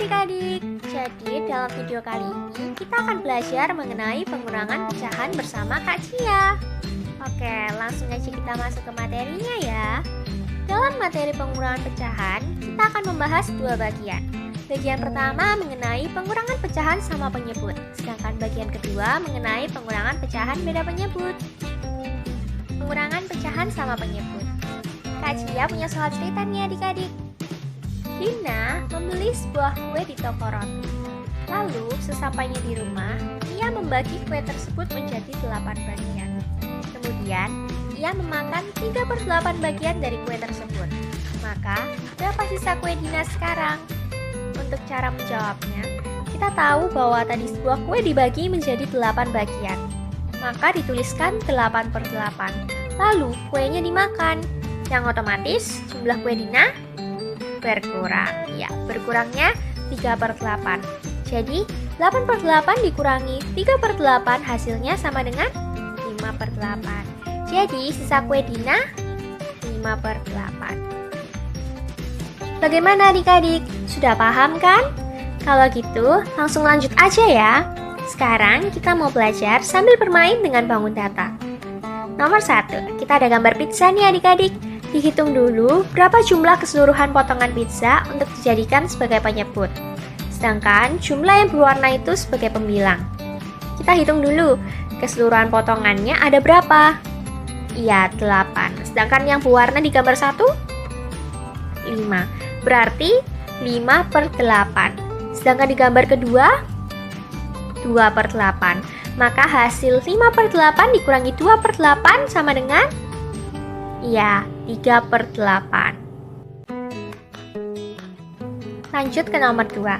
adik-adik, jadi dalam video kali ini kita akan belajar mengenai pengurangan pecahan bersama Kak Cia. Oke, langsung aja kita masuk ke materinya ya. Dalam materi pengurangan pecahan, kita akan membahas dua bagian. Bagian pertama mengenai pengurangan pecahan sama penyebut, sedangkan bagian kedua mengenai pengurangan pecahan beda penyebut. Pengurangan pecahan sama penyebut. Kak Cia punya soal cerita nih adik-adik. Dina membeli sebuah kue di toko roti. Lalu, sesampainya di rumah, ia membagi kue tersebut menjadi 8 bagian. Kemudian, ia memakan 3/8 bagian dari kue tersebut. Maka, berapa sisa kue Dina sekarang? Untuk cara menjawabnya, kita tahu bahwa tadi sebuah kue dibagi menjadi 8 bagian. Maka dituliskan 8/8. Lalu, kuenya dimakan. Yang otomatis, jumlah kue Dina berkurang. Ya, berkurangnya 3/8. Jadi, 8/8 dikurangi 3/8 hasilnya sama dengan 5/8. Jadi, sisa kue Dina 5/8. Bagaimana adik-adik? Sudah paham kan? Kalau gitu, langsung lanjut aja ya. Sekarang kita mau belajar sambil bermain dengan bangun data. Nomor 1, kita ada gambar pizza nih adik-adik. Dihitung dulu berapa jumlah keseluruhan potongan pizza untuk dijadikan sebagai penyebut. Sedangkan jumlah yang berwarna itu sebagai pembilang. Kita hitung dulu, keseluruhan potongannya ada berapa? Iya, 8. Sedangkan yang berwarna di gambar 1? 5. Berarti 5/8. Sedangkan di gambar kedua? 2/8. Maka hasil 5/8 dikurangi 2/8 sama dengan? Iya, 3/8. Lanjut ke nomor 2.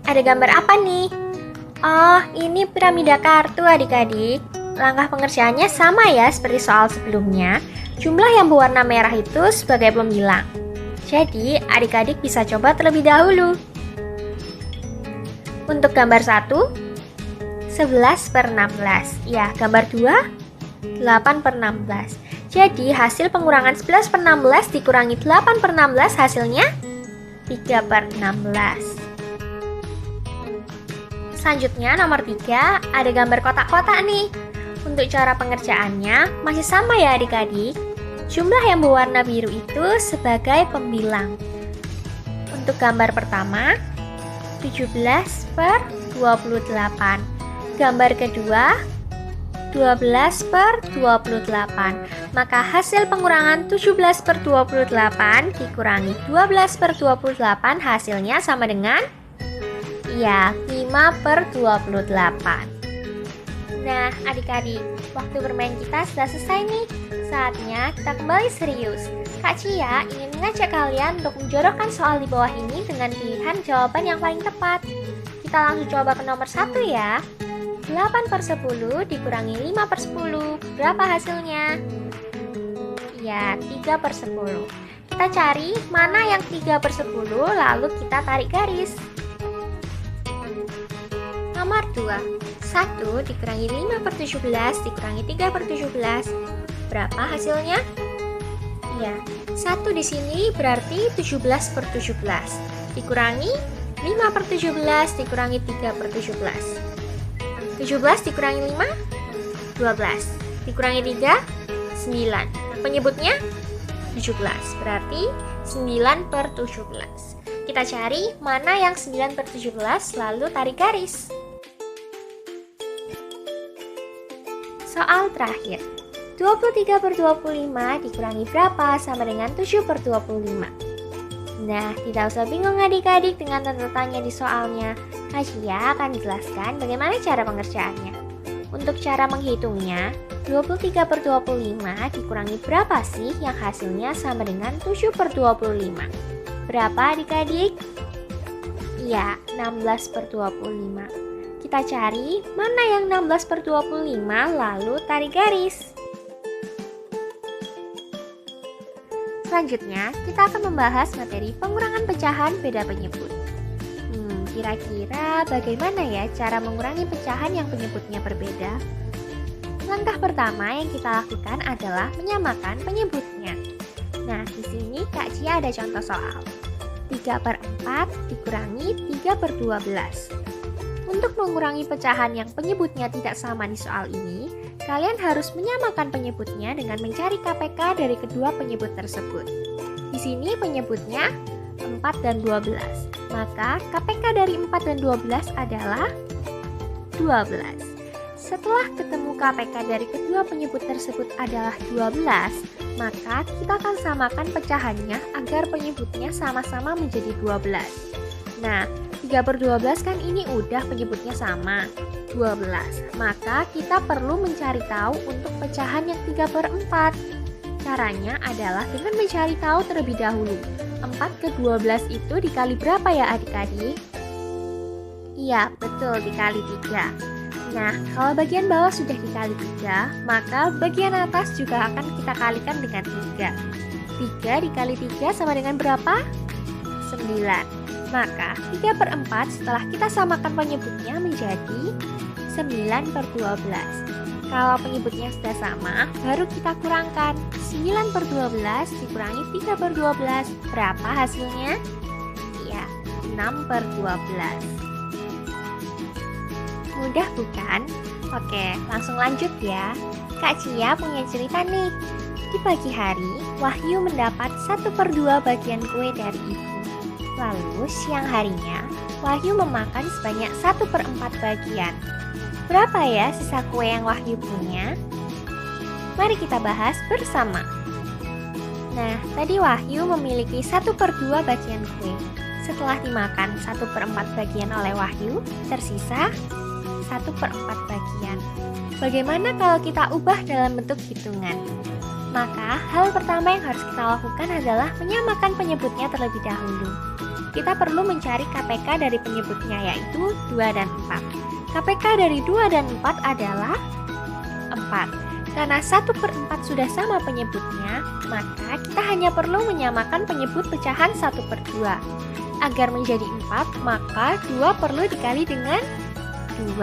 Ada gambar apa nih? Oh, ini piramida kartu adik-adik. Langkah pengerjaannya sama ya seperti soal sebelumnya. Jumlah yang berwarna merah itu sebagai pembilang. Jadi, adik-adik bisa coba terlebih dahulu. Untuk gambar 1, 11/16. Ya, gambar 2, 8/16. Jadi, hasil pengurangan 11/16 dikurangi 8/16 hasilnya 3/16. Selanjutnya, nomor 3, ada gambar kotak-kotak nih. Untuk cara pengerjaannya, masih sama ya adik-adik. Jumlah yang berwarna biru itu sebagai pembilang. Untuk gambar pertama, 17/28. Gambar kedua, 12/28. Maka hasil pengurangan 17/28 dikurangi 12/28 hasilnya sama dengan? Ya, 5/28. Nah, adik-adik, waktu bermain kita sudah selesai nih. Saatnya kita kembali serius. Kak Cia ingin mengajak kalian untuk menjodohkan soal di bawah ini dengan pilihan jawaban yang paling tepat. Kita langsung coba ke nomor 1 ya. 8/10 dikurangi 5/10. Berapa hasilnya? Ya, 3/10. Kita cari mana yang 3/10, lalu kita tarik garis. Nomor 2. 1 dikurangi 5/17 dikurangi 3/17. Berapa hasilnya? Ya, 1 di sini berarti 17/17. Dikurangi 5/17 dikurangi 3/17. 17 dikurangi 5, 12. Dikurangi 3, 9. Penyebutnya 17, berarti 9/17. Kita cari mana yang 9/17, lalu tarik garis. Soal terakhir, 23/25 dikurangi berapa sama dengan 7/25? Nah, tidak usah bingung adik-adik dengan tanda tanya di soalnya. Kak Cia akan menjelaskan bagaimana cara pengerjaannya. Untuk cara menghitungnya, 23/25 dikurangi berapa sih yang hasilnya sama dengan 7/25? Berapa adik-adik? Iya, 16/25. Kita cari mana yang 16/25 lalu tarik garis. Selanjutnya, kita akan membahas materi pengurangan pecahan beda penyebut. Kira-kira bagaimana ya cara mengurangi pecahan yang penyebutnya berbeda? Langkah pertama yang kita lakukan adalah menyamakan penyebutnya. Nah, di sini Kak Cia ada contoh soal. 3 per 4 dikurangi 3 per 12. Untuk mengurangi pecahan yang penyebutnya tidak sama di soal ini, kalian harus menyamakan penyebutnya dengan mencari KPK dari kedua penyebut tersebut. Di sini penyebutnya 4 dan 12. Maka KPK dari 4 dan 12 adalah 12. Setelah ketemu KPK dari kedua penyebut tersebut adalah 12, maka kita akan samakan pecahannya agar penyebutnya sama-sama menjadi 12. Nah, 3 per 12 kan ini udah penyebutnya sama, 12. Maka kita perlu mencari tahu untuk pecahan yang 3 per 4. Caranya adalah dengan mencari tahu terlebih dahulu. 4 ke 12 itu dikali berapa ya adik-adik? Iya, betul, dikali 3. Nah, kalau bagian bawah sudah dikali 3, maka bagian atas juga akan kita kalikan dengan 3. 3 dikali 3 sama dengan berapa? 9. Maka 3 per 4 setelah kita samakan penyebutnya menjadi 9 per 12. Kalau penyebutnya sudah sama, baru kita kurangkan. 9 per 12 dikurangi 3 per 12. Berapa hasilnya? Iya, 6 per 12. Mudah bukan? Oke, langsung lanjut ya. Kak Cia punya cerita nih. Di pagi hari, Wahyu mendapat 1 per 2 bagian kue dari ibu. Lalu siang harinya, Wahyu memakan sebanyak 1 per 4 bagian. Berapa ya sisa kue yang Wahyu punya? Mari kita bahas bersama. Nah, tadi Wahyu memiliki 1 per 2 bagian kue. Setelah dimakan 1 per 4 bagian oleh Wahyu, tersisa 1 per 4 bagian. Bagaimana kalau kita ubah dalam bentuk hitungan? Maka hal pertama yang harus kita lakukan adalah menyamakan penyebutnya terlebih dahulu. Kita perlu mencari KPK dari penyebutnya yaitu 2 dan 4. KPK dari 2 dan 4 adalah 4. Karena 1 per 4 sudah sama penyebutnya, maka kita hanya perlu menyamakan penyebut pecahan 1 per 2. Agar menjadi 4, maka 2 perlu dikali dengan 2.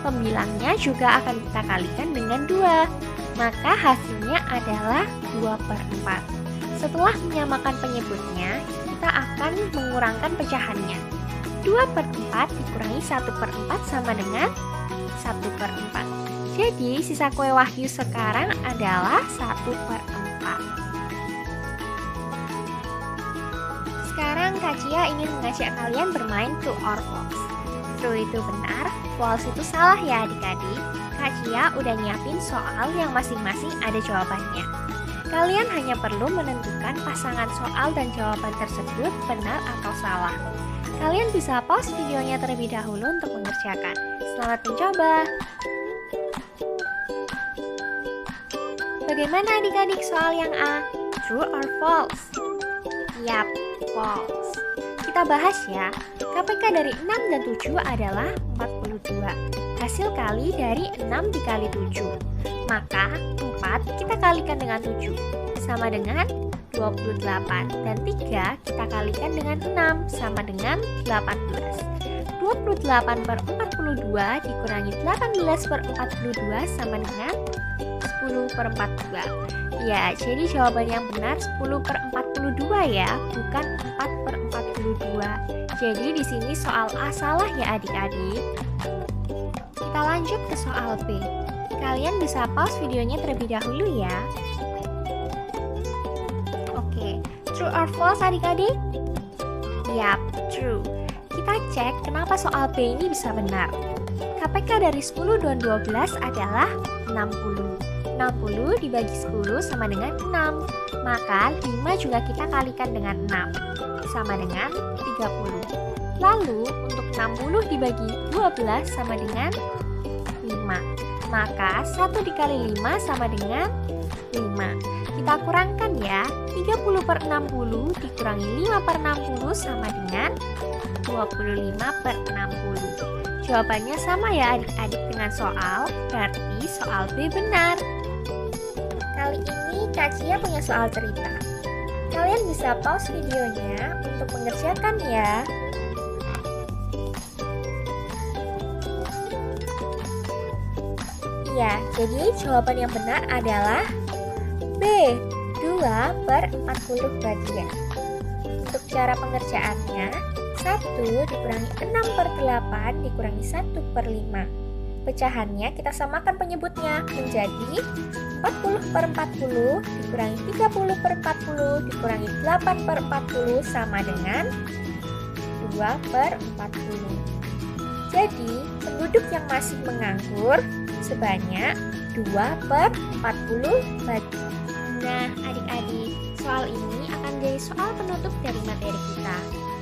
Pembilangnya juga akan kita kalikan dengan 2. Maka hasilnya adalah 2 per 4. Setelah menyamakan penyebutnya, kita akan mengurangkan pecahannya. 2 per 4 dikurangi 1 per 4 sama dengan 1 per 4. Jadi sisa kue Wahyu sekarang adalah 1 per 4. Sekarang Kak Cia ingin mengajak kalian bermain true or false. True itu benar, false itu salah ya adik-adik. Kak Cia udah nyiapin soal yang masing-masing ada jawabannya. Kalian hanya perlu menentukan pasangan soal dan jawaban tersebut benar atau salah. Kalian bisa pause videonya terlebih dahulu untuk mengerjakan. Selamat mencoba! Bagaimana adik-adik soal yang A? True or false? Yap, false. Kita bahas ya. KPK dari 6 dan 7 adalah 42. Hasil kali dari 6 dikali 7. Maka 4 kita kalikan dengan 7. Sama dengan 28. Dan 3 kita kalikan dengan 6. Sama dengan 18. 28 per 42 dikurangi 18 per 42 sama dengan 10 per 42. Ya, jadi jawaban yang benar 10 per 42 ya, bukan 4 per 42. Jadi di sini soal A salah ya adik-adik. Kita lanjut ke soal B. Kalian bisa pause videonya terlebih dahulu ya. Oke, true or false adik-adik? Yap, true. Kita cek kenapa soal B ini bisa benar. KPK dari 10 dan 12 adalah 60. 60 dibagi 10 sama dengan 6. Maka 5 juga kita kalikan dengan 6. Sama dengan 30. Lalu untuk 60 dibagi 12 sama dengan 5. Maka 1 dikali 5 sama dengan 5. Kita kurangkan ya. 30 per 60 dikurangi 5 per 60 sama dengan 25 per 60. Jawabannya sama ya adik-adik dengan soal, berarti soal B benar. Kali ini Kak Cia punya soal cerita. Kalian bisa pause videonya untuk mengerjakan ya. Iya, jadi jawaban yang benar adalah B, 2 per 40 bagian. Untuk cara pengerjaannya, 1 dikurangi 6 per 8 dikurangi 1 per 5. Pecahannya kita samakan penyebutnya menjadi 40 per 40 dikurangi 30 per 40 dikurangi 8 per 40 sama dengan 2 per 40. Jadi, penduduk yang masih menganggur sebanyak 2 per 40 bagi. Nah, adik-adik, soal ini akan jadi soal penutup dari materi kita.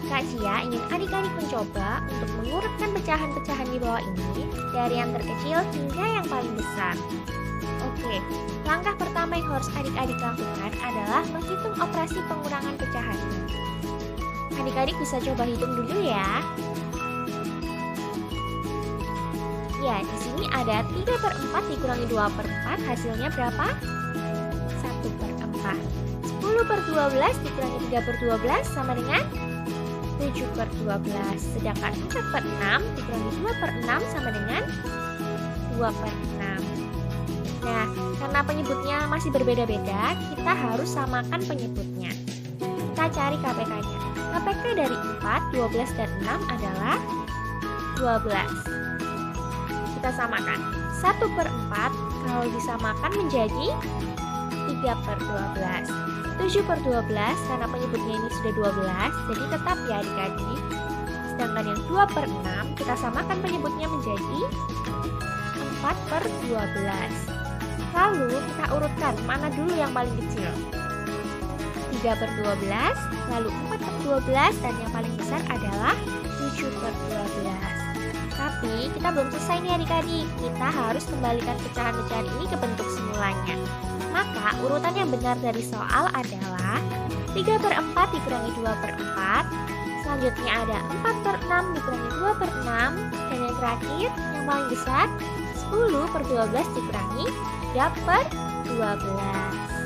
Kak Cia ingin adik-adik mencoba untuk mengurutkan pecahan-pecahan di bawah ini dari yang terkecil hingga yang paling besar. Oke, langkah pertama yang harus adik-adik lakukan adalah menghitung operasi pengurangan pecahan. Adik-adik bisa coba hitung dulu ya. Ya, di sini ada 3 per 4 dikurangi 2 per 4, hasilnya berapa? 1 per 4. 10 per 12 dikurangi 3 per 12 sama dengan 7 per 12. Sedangkan 4 per 6 dikurangi 2 per 6 sama dengan 2 per 6. Nah, karena penyebutnya masih berbeda-beda, kita harus samakan penyebutnya. Kita cari KPK-nya. KPK dari 4, 12, dan 6 adalah 12. Kita samakan. 1 per 4 kalau disamakan menjadi 3 per 12. 7 per 12 karena penyebutnya ini sudah 12, jadi tetap ya adik-adik. Sedangkan yang 2 per 6 kita samakan penyebutnya menjadi 4 per 12. Lalu kita urutkan mana dulu yang paling kecil. 3 per 12, lalu 4 per 12, dan yang paling besar adalah 7 per 12. Tapi kita belum selesai nih adik-adik, kita harus kembalikan pecahan-pecahan ini ke bentuk semulanya. Maka urutan yang benar dari soal adalah 3 per 4 dikurangi 2 per 4. Selanjutnya ada 4 per 6 dikurangi 2 per 6. Dan yang terakhir, yang paling besar, 10 per 12 dikurangi 3 per 12.